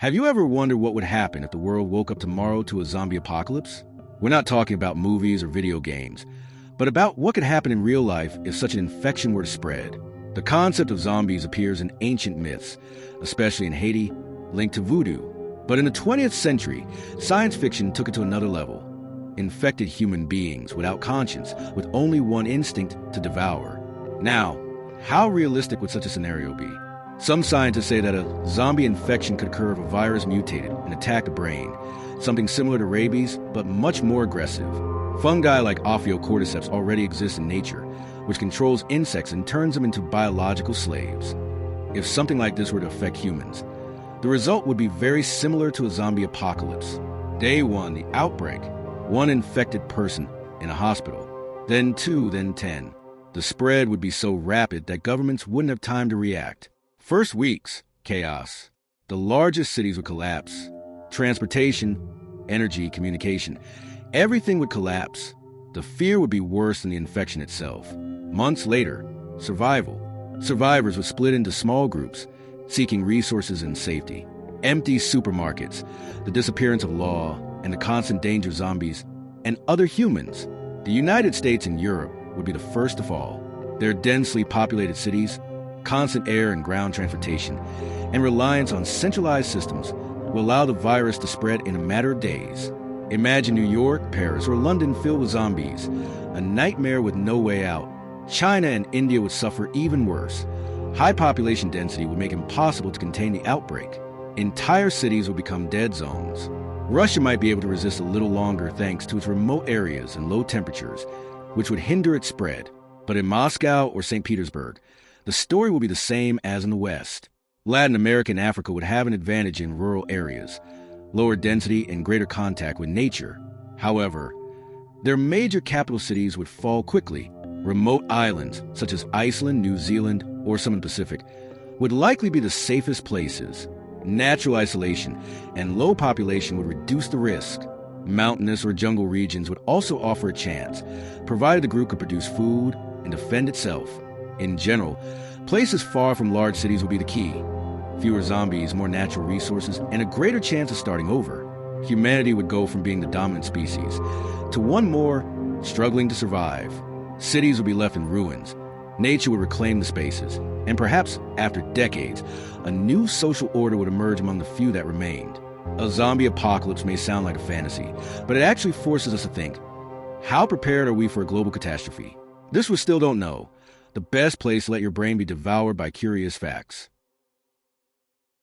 Have you ever wondered what would happen if the world woke up tomorrow to a zombie apocalypse? We're not talking about movies or video games, but about what could happen in real life if such an infection were to spread. The concept of zombies appears in ancient myths, especially in Haiti, linked to voodoo. But in the 20th century, science fiction took it to another level. Infected human beings without conscience, with only one instinct to devour. Now, how realistic would such a scenario be? Some scientists say that a zombie infection could occur if a virus mutated and attacked the brain, something similar to rabies, but much more aggressive. Fungi like Ophiocordyceps already exist in nature, which controls insects and turns them into biological slaves. If something like this were to affect humans, the result would be very similar to a zombie apocalypse. Day 1, the outbreak. 1 infected person in a hospital. Then 2, then 10. The spread would be so rapid that governments wouldn't have time to react. First weeks, chaos. The largest cities would collapse. Transportation, energy, communication. Everything would collapse. The fear would be worse than the infection itself. Months later, survival. Survivors would split into small groups, seeking resources and safety. Empty supermarkets, the disappearance of law, and the constant danger of zombies and other humans. The United States and Europe would be the first to fall. Their densely populated cities, constant air and ground transportation, and reliance on centralized systems will allow the virus to spread in a matter of days. Imagine New York, Paris, or London filled with zombies, a nightmare with no way out. China and India would suffer even worse. High population density would make it impossible to contain the outbreak. Entire cities would become dead zones. Russia might be able to resist a little longer thanks to its remote areas and low temperatures, which would hinder its spread. But in Moscow or St. Petersburg, the story will be the same as in the West. Latin America and Africa would have an advantage in rural areas, lower density and greater contact with nature. However, their major capital cities would fall quickly. Remote islands, such as Iceland, New Zealand, or some in the Pacific, would likely be the safest places. Natural isolation and low population would reduce the risk. Mountainous or jungle regions would also offer a chance, provided the group could produce food and defend itself. In general, places far from large cities would be the key. Fewer zombies, more natural resources, and a greater chance of starting over. Humanity would go from being the dominant species to one more struggling to survive. Cities would be left in ruins. Nature would reclaim the spaces. And perhaps, after decades, a new social order would emerge among the few that remained. A zombie apocalypse may sound like a fantasy, but it actually forces us to think, how prepared are we for a global catastrophe? This we still don't know. The best place to let your brain be devoured by curious facts.